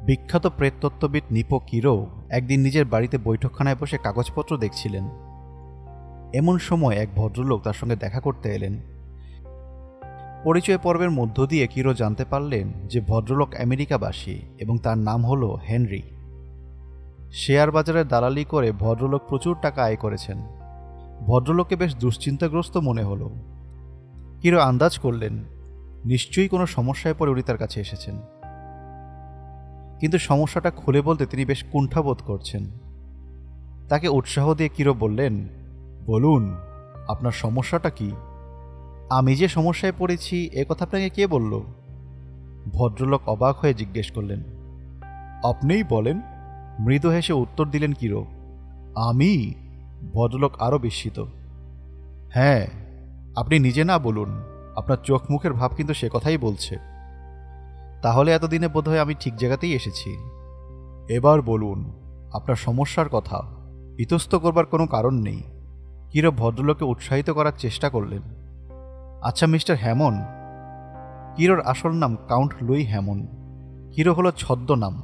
বিখ্যাত প্রেততত্ত্ববিদ নিপো কিরো একদিন নিজের বাড়িতে বৈঠকখানায় বসে কাগজপত্র দেখছিলেন। এমন সময় এক ভদ্রলোক তার সঙ্গে দেখা করতে এলেন। পরিচয় পর্বের মধ্য দিয়ে কিরো জানতে পারলেন যে ভদ্রলোক আমেরিকাবাসী এবং তার নাম হল হেনরি। শেয়ার বাজারে দালালি করে ভদ্রলোক প্রচুর টাকা আয় করেছেন। ভদ্রলোককে বেশ দুশ্চিন্তাগ্রস্ত মনে হল। কিরো আন্দাজ করলেন নিশ্চয়ই কোনো সমস্যায় পড়ে উনি তার কাছে এসেছেন, কিন্তু সমস্যাটা খুলে বলতে তিনি বেশ কুণ্ঠাবোধ করছেন। তাকে উৎসাহ দিয়ে কিরো বললেন, বলুন আপনার সমস্যাটা কি? আমি যে সমস্যায় পড়েছি এ কথা আপনাকে কে বলল? ভদ্রলোক অবাক হয়ে জিজ্ঞেস করলেন। আপনিই বলেন, মৃদু হেসে উত্তর দিলেন কিরো। আমি? ভদ্রলোক আরও বিস্মিত। হ্যাঁ, আপনি নিজে না বলুন, আপনার চোখ মুখের ভাব কিন্তু সে কথাই বলছে। তাহলে এতদিনে বোধহয় আমি ঠিক জায়গাতেই এসেছি। এবার বলুন আপনার সমস্যার কথা, ইতস্ত করবার কোনো কারণ নেই। কিরো ভদ্রলোককে উৎসাহিত করার চেষ্টা করলেন। আচ্ছা মিস্টার হ্যামন। কিরোর আসল নাম কাউন্ট লুই হ্যামন। কিরো হলো ছদ্মনাম।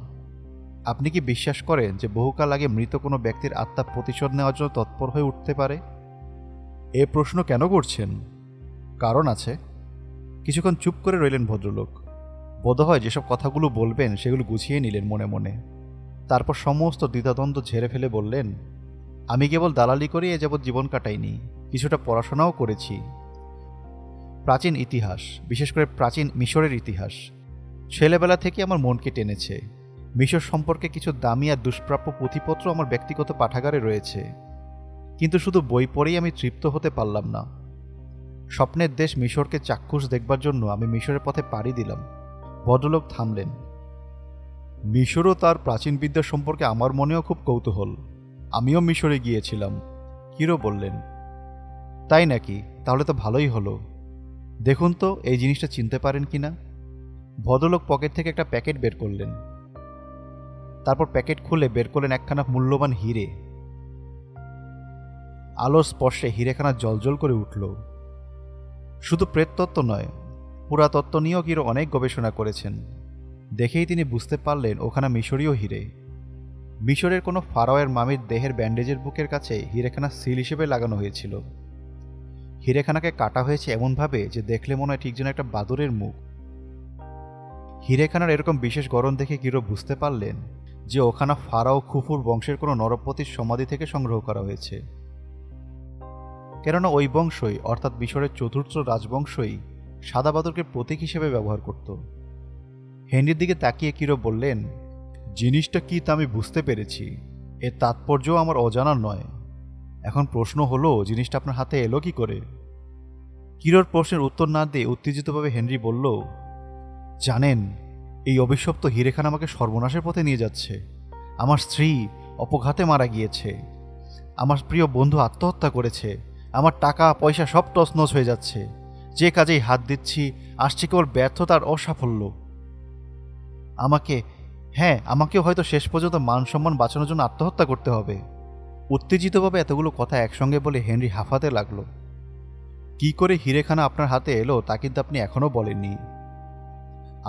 আপনি কি বিশ্বাস করেন যে বহুকাল আগে মৃত কোনো ব্যক্তির আত্মা প্রতিশোধ নেওয়ার জন্য তৎপর হয়ে উঠতে পারে? এ প্রশ্ন কেন করছেন? কারণ আছে। কিছুক্ষণ চুপ করে রইলেন ভদ্রলোক। বোধহয় যেসব কথাগুলো বলবেন সেগুলো গুছিয়ে নিলেন মনে মনে। তারপর সমস্ত দ্বিধাদ্বন্দ্ব ঝেড়ে ফেলে বললেন, আমি কেবল দালালি করে এ যাবৎ জীবন কাটাইনি, কিছুটা পড়াশোনাও করেছি। প্রাচীন ইতিহাস, বিশেষ করে প্রাচীন মিশরের ইতিহাস ছেলেবেলা থেকে আমার মনকে টেনেছে। মিশর সম্পর্কে কিছু দামি আর দুষ্প্রাপ্য পুঁথিপত্র আমার ব্যক্তিগত পাঠাগারে রয়েছে, কিন্তু শুধু বই পড়েই আমি তৃপ্ত হতে পারলাম না। স্বপ্নের দেশ মিশরকে চাক্ষুষ দেখবার জন্য আমি মিশরের পথে পাড়ি দিলাম। ভদ্রলোক থামলেন। মিশর ও তার প্রাচীন বিদ্যা সম্পর্কে আমার মনেও খুব কৌতূহল। আমিও মিশরে গিয়েছিলাম। কিরো বললেন, তাই নাকি? তাহলে তো ভালোই হলো। দেখুন তো এই জিনিসটা চিনতে পারেন কিনা। ভদ্রলোক পকেট থেকে একটা প্যাকেট বের করলেন। তারপর প্যাকেট খুলে বের করলেন একখানা মূল্যবান হিরে। আলোর স্পর্শে হিরেখানা জ্বলজ্বল করে উঠল। শুধু প্রেততত্ত্ব নয়, পুরাতত্ত্ব নিয়েও কিরো অনেক গবেষণা করেছেন। দেখেই তিনি বুঝতে পারলেন ওখানে মিশরীয় হিরে। মিশরের কোনো ফারাওয়ের মামির দেহের ব্যান্ডেজের বুকের কাছে হিরেখানা সিল হিসেবে লাগানো হয়েছিল। হিরেখানাকে কাটা হয়েছে এমনভাবে যে দেখলে মনে হয় ঠিক যেন একটা বাদুরের মুখ। হিরেখানার এরকম বিশেষ গড়ন দেখে কিরো বুঝতে পারলেন যে ওখানা ফারাও খুফুর বংশের কোনো নরপতির সমাধি থেকে সংগ্রহ করা হয়েছে। কেননা ওই বংশই, অর্থাৎ মিশরের চতুর্থ রাজবংশই সাদা বাদুরকে প্রতীক হিসেবে ব্যবহার করত। হেনরির দিকে তাকিয়ে কিরো বললেন, জিনিসটা কি তা আমি বুঝতে পেরেছি। এর তাৎপর্যও আমার অজানা নয়। এখন প্রশ্ন হলো জিনিসটা আপনার হাতে এলো কি করে? কিরোর প্রশ্নের উত্তর না দিয়ে উত্তেজিতভাবে হেনরি বলল, জানেন, এই অভিশপ্ত হিরেখানা আমাকে সর্বনাশের পথে নিয়ে যাচ্ছে। আমার স্ত্রী অপঘাতে মারা গিয়েছে, আমার প্রিয় বন্ধু আত্মহত্যা করেছে, আমার টাকা পয়সা সব তছনছ হয়ে যাচ্ছে। যে কাজেই হাত দিচ্ছি আসছে কেবল ব্যর্থতার অসাফল্য। আমাকেও হয়তো শেষ পর্যন্ত মান সম্মান বাঁচানোর জন্য আত্মহত্যা করতে হবে। উত্তেজিতভাবে এতগুলো কথা একসঙ্গে বলে হেনরি হাঁফাতে লাগলো। কি করে হিরেখানা আপনার হাতে এলো তা কিন্তু আপনি এখনো বলেননি।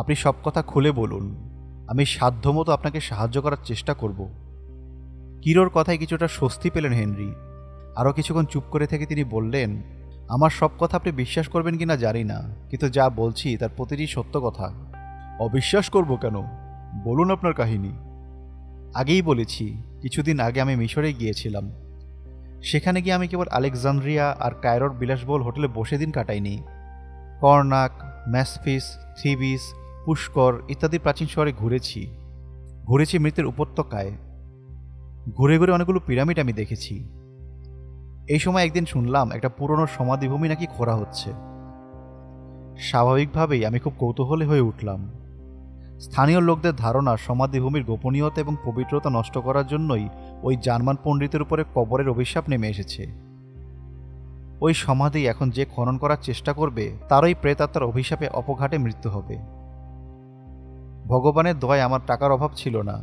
আপনি সব কথা খুলে বলুন, আমি সাধ্যমতো আপনাকে সাহায্য করার চেষ্টা করব। কিরোর কথায় কিছুটা স্বস্তি পেলেন হেনরি। আরও কিছুক্ষণ চুপ করে থেকে তিনি বললেন, আমার সব কথা আপনি বিশ্বাস করবেন কিনা জানি না, কিন্তু যা বলছি তার প্রতিটি সত্য কথা। অবিশ্বাস করব কেন? বলুন আপনার কাহিনী। আগেই বলেছি, কিছুদিন আগে আমি মিশরে গিয়েছিলাম। সেখানে গিয়ে আমি কেবল আলেকজান্দ্রিয়া আর কায়রোর বিলাসবহুল হোটেলে বসে দিন কাটাইনি। কর্নাক, ম্যাসফিস, থিবিস, পুষ্কর ইত্যাদি প্রাচীন শহরে ঘুরেছি মৃতের উপত্যকায়। ঘুরে ঘুরে অনেকগুলো পিরামিড আমি দেখেছি। এই সময় একদিন শুনলাম একটা পুরনো সমাধিভূমি নাকি খোঁড়া হচ্ছে। স্বাভাবিকভাবেই আমি খুব কৌতূহলী হয়ে উঠলাম। স্থানীয় লোকদের ধারণা সমাধিভূমির গোপনীয়তা এবং পবিত্রতা নষ্ট করার জন্যই ওই জার্মান পণ্ডিতের উপরে কবরের অভিশাপ নেমে এসেছে। ওই সমাধি এখন যে খনন করার চেষ্টা করবে তারই প্রেতাত্মার অভিশাপে অপঘাতে মৃত্যু হবে। ভগবানের দয়ায় আমার টাকার অভাব ছিল না।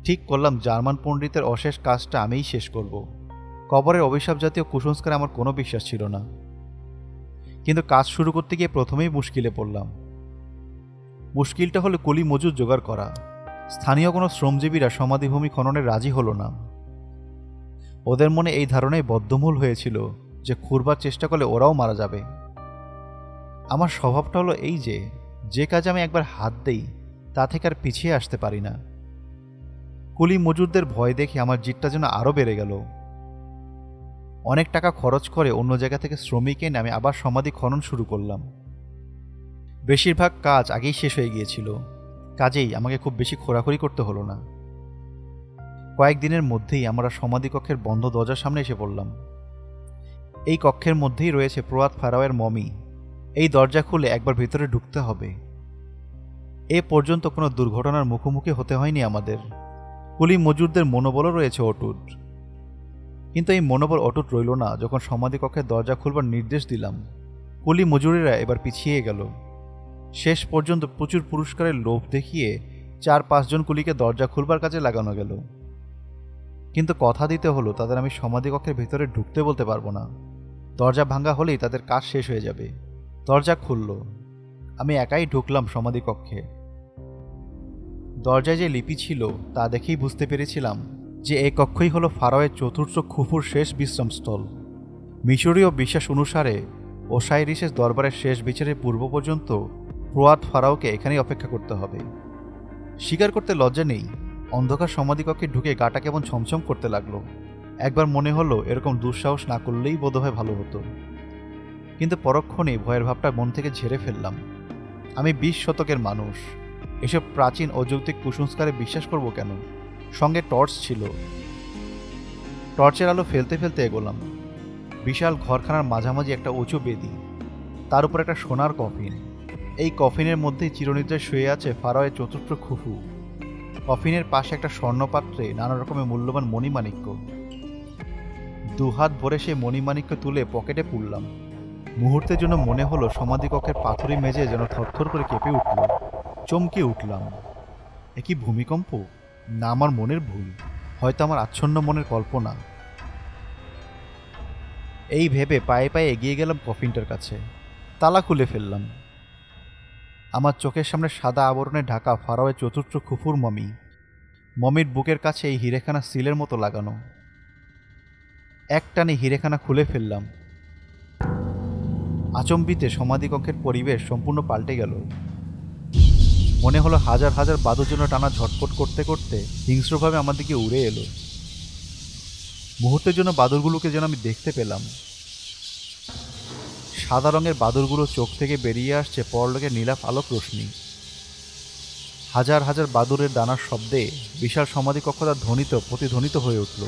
ঠিক করলাম জার্মান পণ্ডিতের অশেষ কাজটা আমিই শেষ করব। কবরের অভিশাপ জাতীয় কুসংস্কারে আমার কোনো বিশ্বাস ছিল না, কিন্তু কাজ শুরু করতে গিয়ে প্রথমেই মুশকিলে পড়লাম। মুশকিলটা হলো কুলি মজুর জোগাড় করা। স্থানীয় কোনো শ্রমজীবীরা সমাধিভূমি খননে রাজি হলো না। ওদের মনে এই ধারণাই বদ্ধমূল হয়েছিল যে খুঁড়বার চেষ্টা করলে ওরাও মারা যাবে। আমার স্বভাবটা হলো এই যে কাজে আমি একবার হাত দেই তা থেকে আর পিছিয়ে আসতে পারি না। কুলি মজুরদের ভয় দেখে আমার জিদটা যেন আরও বেড়ে গেল। অনেক টাকা খরচ করে অন্য জায়গা থেকে শ্রমিক এনে আমি আবার সমাধি খনন শুরু করলাম। বেশিরভাগ কাজ আগেই শেষ হয়ে গিয়েছিল, কাজেই আমাকে খুব বেশি খোরাখুরি করতে হলো না। কয়েকদিনের মধ্যেই আমরা সমাধি কক্ষের বন্ধ দরজার সামনে এসে পড়লাম। এই কক্ষের মধ্যেই রয়েছে প্রয়াত ফারাওয়ের মমি। এই দরজা খুলে একবার ভিতরে ঢুকতে হবে। এ পর্যন্ত কোনো দুর্ঘটনার মুখোমুখি হতে হয়নি আমাদের। কুলি মজুরদের মনোবলও রয়েছে অটুট। কিন্তু এই মনোবল অটুট রইল না যখন সমাধি কক্ষের দরজা খুলবার নির্দেশ দিলাম। কুলি মজুরিরা এবার পিছিয়ে গেল। শেষ পর্যন্ত প্রচুর পুরস্কারের লোভ দেখিয়ে 4-5 জন কুলিকে দরজা খুলবার কাজে লাগানো গেল। কিন্তু কথা দিতে হলো তাদের আমি সমাধি কক্ষের ভিতরে ঢুকতে বলতে পারবো না। দরজা ভাঙা হলেই তাদের কাজ শেষ হয়ে যাবে। দরজা খুলল। আমি একাই ঢুকলাম সমাধি কক্ষে। দরজায় যে লিপি ছিল তা দেখেই বুঝতে পেরেছিলাম যে এই কক্ষই হলো ফারাওয়ের চতুর্থ খুফুর শেষ বিশ্রামস্থল। মিশরীয় বিশ্বাস অনুসারে ওসাইরিসের দরবারের শেষ বিচারের পূর্ব পর্যন্ত প্রয়াত ফারাওকে এখানেই অপেক্ষা করতে হবে। স্বীকার করতে লজ্জা নেই, অন্ধকার সমাধিকক্ষে ঢুকে গাটা কেমন ছমছম করতে লাগলো। একবার মনে হলো এরকম দুঃসাহস না করলেই বোধহয় ভালো হতো। কিন্তু পরক্ষণে ভয়ের ভাবটা মন থেকে ঝেড়ে ফেললাম। আমি 20 শতকের মানুষ, এসব প্রাচীন অযৌক্তিক কুসংস্কারে বিশ্বাস করব কেন? সঙ্গে টর্চ ছিল। টর্চের আলো ফেলতে ফেলতে এগোলাম। বিশাল ঘরখানার মাঝামাঝি একটা উঁচু বেদি, তার উপর একটা সোনার কফিন। এই কফিনের মধ্যেই চিরনিদ্রায় শুয়ে আছে ফারাওয়ের চতুর্থ খুফু। কফিনের পাশে একটা স্বর্ণপাত্রে নানা রকমের মূল্যবান মণিমাণিক্য। দুহাত ভরে সেই মণিমাণিক্য তুলে পকেটে পুরলাম। মুহূর্তের জন্য মনে হলো সমাধিকক্ষের পাথুরি মেঝে যেন থরথর করে কেঁপে উঠল। চমকে উঠলাম। এ কি ভূমিকম্প? না আমার মনের ভুল, হয়তো আমার আচ্ছন্ন মনের কল্পনা। এই ভেবে পায়ে পায়ে এগিয়ে গেলাম কফিনটার কাছে। তালা খুলে ফেললাম। আমার চোখের সামনে সাদা আবরণে ঢাকা ফারাওয়ের চতুর্থ খুফুর মমি। মমির বুকের কাছে এই হিরেখানা সিলের মতো লাগানো। একটানে হিরেখানা খুলে ফেললাম। আচম্বিতে সমাধিকক্ষের পরিবেশ সম্পূর্ণ পাল্টে গেল। মনে হলো হাজার হাজার বাদুর জন্য টানা ঝটপট করতে করতে হিংস্রভাবে আমার দিকে উড়ে এলো। মুহূর্তের জন্য বাদুরগুলোকে যেন আমি দেখতে পেলাম। সাদা রঙের বাদুরগুলো চোখ থেকে বেরিয়ে আসছে পরলোকের নীলাভ আলোক রশ্মি। হাজার হাজার বাদুরের ডানার শব্দে বিশাল সমাধিকক্ষটা ধ্বনিত প্রতিধ্বনিত হয়ে উঠল।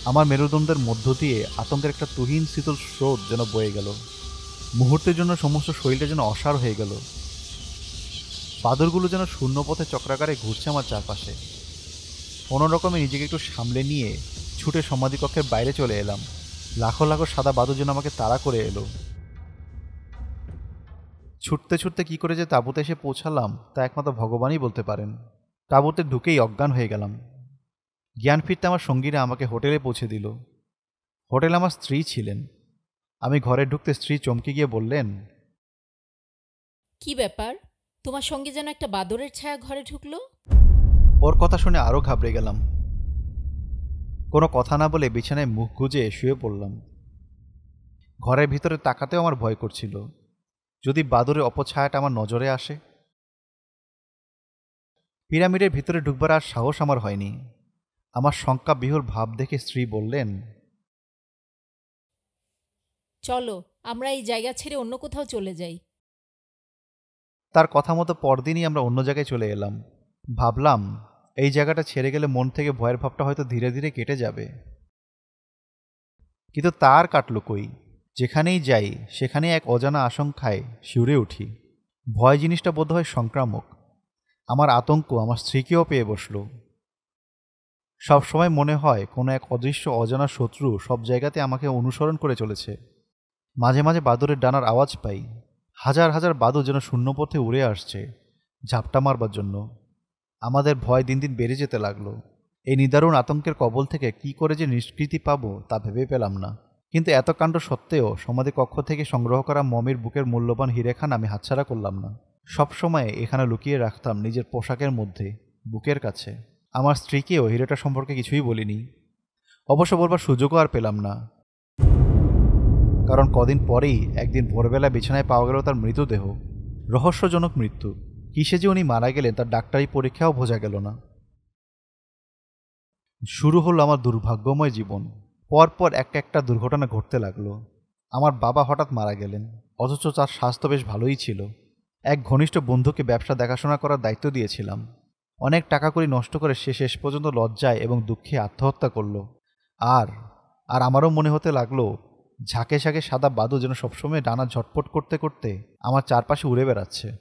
আমার মেরুদণ্ডের মধ্য দিয়ে আতঙ্কের একটা তুহিন শীতল স্রোত যেন বয়ে গেল। মুহূর্তের জন্য সমস্ত শরীরটা যেন অসাড় হয়ে গেল। বাদুরগুলো যেন শূন্যপথে চক্রাকারে ঘুরছে আমার চারপাশে। কোনো রকমে নিজেকে একটু সামলে নিয়ে ছুটে সমাধিকক্ষের বাইরে চলে এলাম। লাখো লাখো সাদা বাদুর যেন আমাকে তাড়া করে এলো। ছুটতে ছুটতে কি করে যে তাঁবুতে এসে পৌঁছালাম তা একমাত্র ভগবানই বলতে পারেন। তাঁবুতে ঢুকেই অজ্ঞান হয়ে গেলাম। জ্ঞান ফিরতে আমার সঙ্গীরা আমাকে হোটেলে পৌঁছে দিল। হোটেলে আমার স্ত্রী ছিলেন। আমি ঘরে ঢুকতে স্ত্রী চমকে গিয়ে বললেন, কি ব্যাপার, তোমার সঙ্গে যেন একটা বাদরের ছায়া ঘরে ঢুকলো? ওর কথা শুনে আরও ঘাবড়ে গেলাম। কোনো কথা না বলে বিছানায় মুখ গুজে শুয়ে পড়লাম। ঘরের ভিতরে তাকাতেও আমার ভয় করছিল, যদি বাদুরের অপছায়াটা আমার নজরে আসে। পিরামিডের ভিতরে ঢুকবার আর সাহস আমার হয়নি। আমার শঙ্কা বিহল ভাব দেখে স্ত্রী বললেন, চলো আমরা এই জায়গা ছেড়ে অন্য কোথাও চলে যাই। তার কথা মতো পরদিনই আমরা অন্য জায়গায় চলে এলাম। ভাবলাম এই জায়গাটা ছেড়ে গেলে মন থেকে ভয়ের ভাবটা হয়তো ধীরে ধীরে কেটে যাবে। কিন্তু তার কাটল কই। যেখানেই যাই সেখানেই এক অজানা আশঙ্কায় শিউরে উঠি। ভয় জিনিসটা বোধহয় সংক্রামক। আমার আতঙ্ক আমার স্ত্রীকেও পেয়ে বসল। সবসময় মনে হয় কোনো এক অদৃশ্য অজানা শত্রু সব জায়গাতে আমাকে অনুসরণ করে চলেছে। মাঝে মাঝে বাদুরের ডানার আওয়াজ পাই। হাজার হাজার বাদুর যেন শূন্যপথে উড়ে আসছে ঝাপটা মারবার জন্য। আমাদের ভয় দিন দিন বেড়ে যেতে লাগলো। এই নিদারুণ আতঙ্কের কবল থেকে কি করে যে নিষ্কৃতি পাবো তা ভেবে পেলাম না। কিন্তু এত কাণ্ড সত্ত্বেও সমাধি কক্ষ থেকে সংগ্রহ করা মমির বুকের মূল্যবান হিরেখান আমি হাতছাড়া করলাম না। সবসময় এখানে লুকিয়ে রাখতাম নিজের পোশাকের মধ্যে, বুকের কাছে। আমার স্ত্রীকেও হীরেটা সম্পর্কে কিছুই বলিনি। অবশ্য বলবার সুযোগও আর পেলাম না, কারণ কদিন পরেই একদিন ভোরবেলা বিছানায় পাওয়া গেল তার মৃতদেহ। রহস্যজনক মৃত্যু। কিসে যে উনি মারা গেলেন তার ডাক্তারি পরীক্ষাও বোঝা গেল না। শুরু হলো আমার দুর্ভাগ্যময় জীবন। পরপর একটা দুর্ঘটনা ঘটতে লাগলো। আমার বাবা হঠাৎ মারা গেলেন, অথচ তার স্বাস্থ্য বেশ ভালোই ছিল। এক ঘনিষ্ঠ বন্ধুকে ব্যবসা দেখাশোনা করার দায়িত্ব দিয়েছিলাম। অনেক টাকা কড়ি নষ্ট করে সে শেষ পর্যন্ত লজ্জায় এবং দুঃখে আত্মহত্যা করল। আর আর আমারও মনে হতে লাগলো ঝাঁকে ঝাঁকে সাদা বাদু যেন সবসময় ডানা ঝটপট করতে করতে আমার চারপাশে উড়ে বেড়াচ্ছে।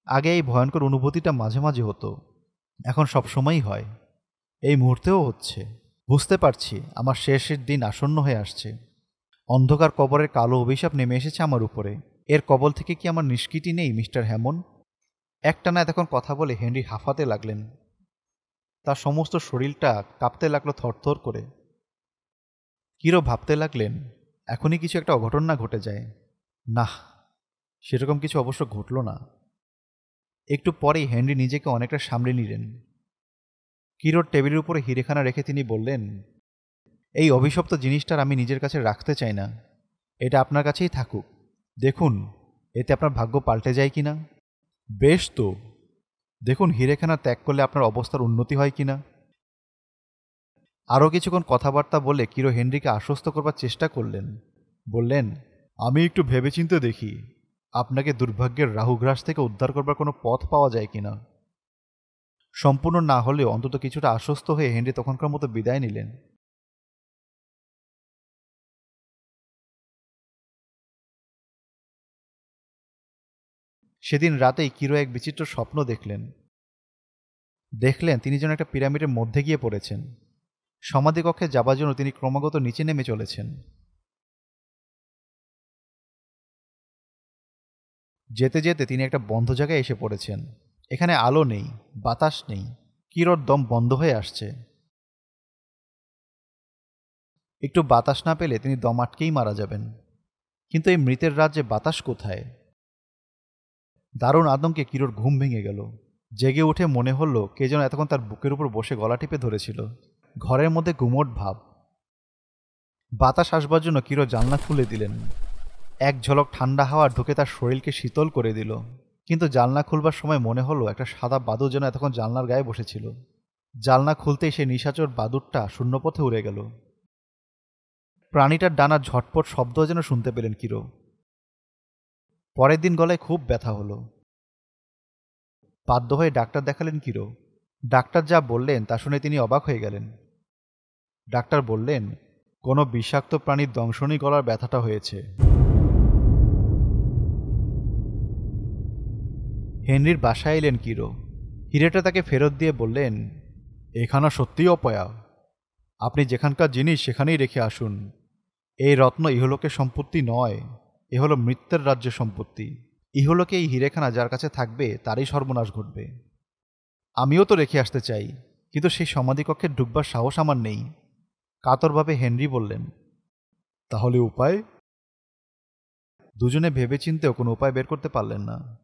আগে এই ভয়ঙ্কর অনুভূতিটা মাঝে মাঝে হতো, এখন সবসময়ই হয়। এই মুহূর্তেও হচ্ছে। বুঝতে পারছি আমার শেষের দিন আসন্ন হয়ে আসছে। অন্ধকার কবরের কালো অভিশাপ নেমে এসেছে আমার উপরে। এর কবল থেকে কি আমার নিষ্কৃতি নেই, মিস্টার হ্যামন? একটানা এতক্ষণ কথা বলে হেনরি হাঁফাতে লাগলেন। তার সমস্ত শরীরটা কাঁপতে লাগলো থরথর করে। কিরো ভাবতে লাগলেন, এখনই কিছু একটা অঘটন না ঘটে যায়। না, সেরকম কিছু অবশ্য ঘটল না। একটু পরেই হেনরি নিজেকে অনেকটা সামলে নিলেন। কিরোর টেবিলের উপরে হিরেখানা রেখে তিনি বললেন, এই অভিশপ্ত জিনিসটার আমি নিজের কাছে রাখতে চাই না। এটা আপনার কাছেই থাকুক। দেখুন এতে আপনার ভাগ্য পাল্টে যায় কিনা। বেশ তো, দেখুন হিরেখানা ত্যাগ করলে আপনার অবস্থার উন্নতি হয় কিনা। আরও কিছুক্ষণ কথাবার্তা বলে কিরো হেনরিকে আশ্বস্ত করবার চেষ্টা করলেন। বললেন, আমি একটু ভেবেচিন্তে দেখি আপনাকে দুর্ভাগ্যের রাহুগ্রাস থেকে উদ্ধার করবার কোনো পথ পাওয়া যায় কিনা। সম্পূর্ণ না হলেও অন্তত কিছুটা আশ্বস্ত হয়ে হেনরি তখনকার মতো বিদায় নিলেন। সেদিন রাতেই কিরো এক বিচিত্র স্বপ্ন দেখলেন তিনি যেন একটা পিরামিডের মধ্যে গিয়ে পড়েছেন। সমাধিকক্ষে যাবার জন্য তিনি ক্রমাগত নিচে নেমে চলেছেন। যেতে যেতে তিনি একটা বন্ধ জায়গায় এসে পড়েছেন। এখানে আলো নেই, বাতাস নেই। কিরোর দম বন্ধ হয়ে আসছে। একটু বাতাস না পেলে তিনি দম আটকেই মারা যাবেন। কিন্তু এই মৃতের রাজ্যে বাতাস কোথায়? দারুণ আতঙ্কে কিরোর ঘুম ভেঙে গেল। জেগে উঠে মনে হলো কে যেন এতক্ষণ তার বুকের উপর বসে গলা টিপে ধরেছিল। ঘরের মধ্যে গুমোট ভাব। বাতাস আসবার জন্য কিরো জানলা খুলে দিলেন। এক ঝলক ঠান্ডা হাওয়া ঢুকে তার শরীরকে শীতল করে দিল। কিন্তু জানলা খুলবার সময় মনে হলো একটা সাদা বাদুড় যেন এতক্ষণ জানলার গায়ে বসেছিল। জানলা খুলতেই সেই নিশাচর বাদুড়টা শূন্যপথে উড়ে গেল। প্রাণীটার ডানার ঝটপট শব্দ যেন শুনতে পেলেন কিরো। পরের দিন গলায় খুব ব্যথা হলো। বাধ্য হয়ে ডাক্তার দেখালেন কিরো। ডাক্তার যা বললেন তা শুনে তিনি অবাক হয়ে গেলেন। ডাক্তার বললেন, কোনো বিষাক্ত প্রাণীর দংশনই গলার ব্যথাটা হয়েছে। হেনরির বাসায় এলেন কিরো। হিরেটা তাকে ফেরত দিয়ে বললেন, এখানা সত্যিই অপয়া। আপনি যেখানকার জিনিস সেখানেই রেখে আসুন। এই রত্ন ইহলোকের সম্পত্তি নয়, এ হলো মৃত্যুর রাজ্যের সম্পত্তি। ইহলোকে এই হিরেখানা যার কাছে থাকবে তারই সর্বনাশ ঘটবে। আমিও তো রেখে আসতে চাই, কিন্তু সেই সমাধিকক্ষে ঢুকবার সাহস আমার নেই। কাতরভাবে হেনরি বললেন, তাহলে উপায়? দুজনে ভেবেচিন্তেও কোনো উপায় বের করতে পারলেন না।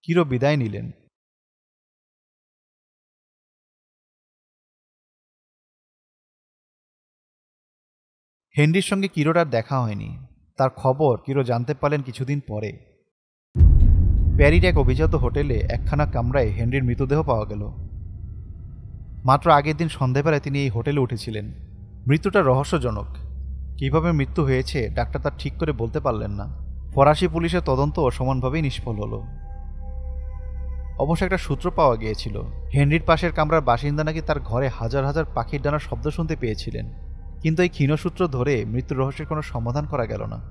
কিরো বিদায় নিলেন। হেনরির সঙ্গে কিরোর আর দেখা হয়নি। তার খবর কিরো জানতে পারলেন কিছুদিন পরে। প্যারির এক অভিজাত হোটেলে একখানা কামরায় হেনরির মৃতদেহ পাওয়া গেল। মাত্র আগের দিন সন্ধেবেলায় তিনি এই হোটেলে উঠেছিলেন। মৃত্যুটা রহস্যজনক। কিভাবে মৃত্যু হয়েছে ডাক্তার তার ঠিক করে বলতে পারলেন না। ফরাসি পুলিশের তদন্তও সমানভাবেই নিষ্ফল হলো। অবশ্য একটা সূত্র পাওয়া গিয়েছিল, হেনরির পাশের কামরার বাসিন্দা নাকি তার ঘরে হাজার হাজার পাখির ডানার শব্দ শুনতে পেয়েছিলেন। কিন্তু এই ক্ষীণসূত্র ধরে মৃত্যুর রহস্যের কোনো সমাধান করা গেল না।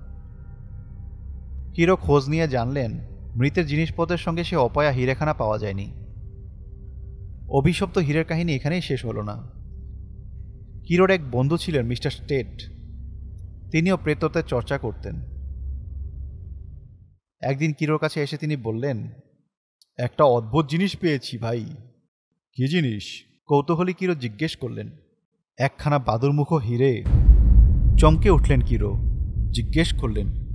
কিরো খোঁজ নিয়ে জানলেন মৃতের জিনিসপত্রের সঙ্গে সে অপয়া হিরেখানা পাওয়া যায়নি। অভিশপ্ত হীরের কাহিনী এখানেই শেষ হলো না। কিরোর এক বন্ধু ছিলেন মিস্টার স্টেট। তিনিও প্রেতত্বের চর্চা করতেন। একদিন কিরোর কাছে এসে তিনি বললেন, একটা অদ্ভুত জিনিস পেয়েছি ভাই। কি জিনিস? কৌতূহলী কিরো জিজ্ঞেস করলেন। একখানা বাদুরমুখো হীরে। চমকে উঠলেন কিরো। জিজ্ঞেস করলেন,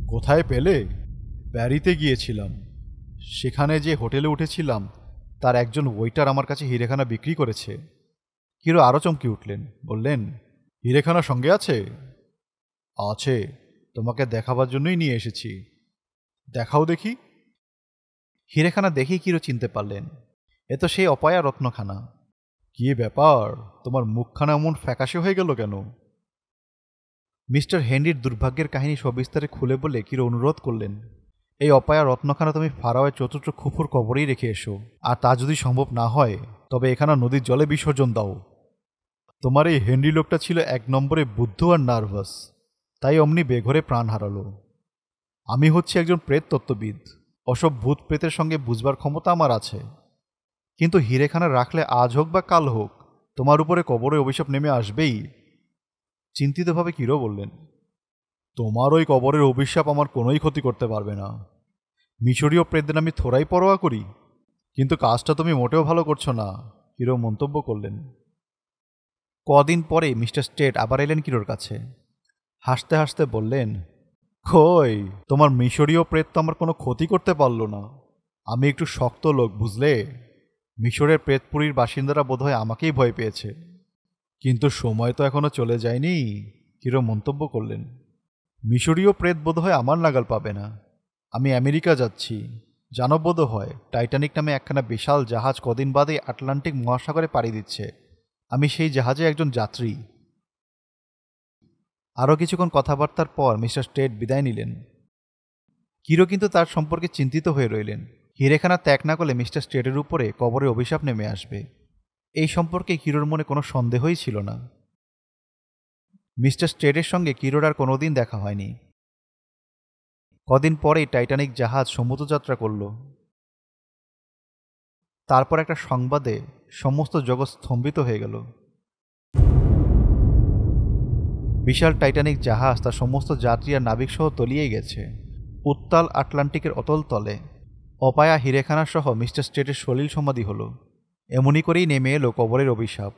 কোথায় পেলে? প্যারিতে গিয়েছিলাম। সেখানে যে হোটেলে উঠেছিলাম তার একজন ওয়েটার আমার কাছে হিরেখানা বিক্রি করেছে। কিরো আরও চমকে উঠলেন, বললেন, হিরেখানা সঙ্গে আছে? আছে, তোমাকে দেখাবার জন্যই নিয়ে এসেছি। দেখাও দেখি। হিরেখানা দেখেই কিরো চিনতে পারলেন, এ তো সেই অপয়া রত্নখানা। কি ব্যাপার, তোমার মুখখানা এমন ফ্যাকাশে হয়ে গেল কেন? মিস্টার হেনরির দুর্ভাগ্যের কাহিনী সবিস্তারে খুলে বলে কিরো অনুরোধ করলেন, এই অপয়া রত্নখানা তুমি ফারাওয়ের চতুর্থ খুফুর কবরেই রেখে এসো, আর তা যদি সম্ভব না হয় তবে এখানা নদীর জলে বিসর্জন দাও। তোমার এই হেনরি লোকটা ছিল এক নম্বরে বুদ্ধ আর নার্ভাস, তাই অমনি বেঘরে প্রাণ হারালো। আমি হচ্ছি একজন প্রেত তত্ত্ববিদ, অসব ভূত প্রেতের সঙ্গে বুঝবার ক্ষমতা আমার আছে, কিন্তু হিরেখানা রাখলে আজ হোক বা কাল হোক তোমার উপরে কবরে অভিশাপ নেমে আসবেই। চিন্তিতভাবে কিরো বললেন, তোমার ওই কবরের অভিশাপ আমার কোনোই ক্ষতি করতে পারবে না। মিশরীয় প্রেতদের আমি থোড়াই পরোয়া করি, কিন্তু কাজটা তুমি মোটেও ভালো করছো না, কিরো মন্তব্য করলেন। কদিন পরে মিস্টার স্টেট আবার এলেন কিরোর কাছে। হাসতে হাসতে বললেন, কই, তোমার মিশরীয় প্রেত তো আমার কোনো ক্ষতি করতে পারল না। আমি একটু শক্ত লোক, বুঝলে। মিশরের প্রেতপুরীর বাসিন্দারা বোধহয় আমাকেই ভয় পেয়েছে। কিন্তু সময় তো এখনো চলে যায়নি, কিরো মন্তব্য করলেন। মিশরীয় প্রেত বোধহয় আমার নাগাল পাবে না। আমি আমেরিকা যাচ্ছি, জানো বোধ হয় টাইটানিক নামে একখানা বিশাল জাহাজ কদিন বাদে আটলান্টিক মহাসাগরে পাড়ি দিচ্ছে। আমি সেই জাহাজে একজন যাত্রী। আরও কিছুক্ষণ কথাবার্তার পর মিস্টার স্টেট বিদায় নিলেন। কিরো কিন্তু তার সম্পর্কে চিন্তিত হয়ে রইলেন। হিরেখানা ত্যাগ না করলে মিস্টার স্টেটের উপরে কবরের অভিশাপ নেমে আসবে, এই সম্পর্কে কিরোর মনে কোনো সন্দেহই ছিল না। মিস্টার স্টেটের সঙ্গে কিরোর আর কোনোদিন দেখা হয়নি। কদিন পরেই টাইটানিক জাহাজ সমুদ্রযাত্রা করল। তারপর একটা সংবাদে সমস্ত জগৎ স্তম্ভিত হয়ে গেল। বিশাল টাইটানিক জাহাজ তার সমস্ত যাত্রী আর নাবিক সহ তলিয়ে গেছে উত্তাল আটলান্টিকের অতল তলে। অপায়া হিরেখানা সহ মিস্টার স্টেটের সলিল সমাধি হল। এমনি করেই নেমে এলো কবরের অভিশাপ।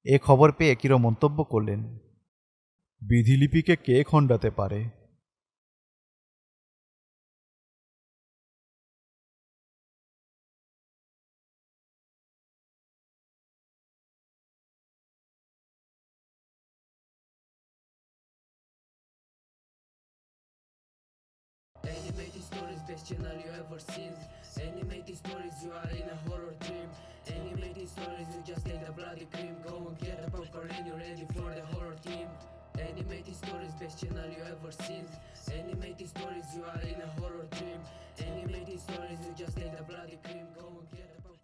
এ খবর পেয়ে কিরো মন্তব্য করলেন, বিধিলিপিকে কে খণ্ডাতে পারে? Animated stories, best channel you ever seen. Animated stories, you are in a horror dream. Animated stories, you just take the bloody cream. Go and get a popcorn and you're ready for the horror team. Animated stories, best channel you ever seen. Animated stories, you are in a horror dream. Animated stories, you just take the bloody cream. Go and get a popcorn.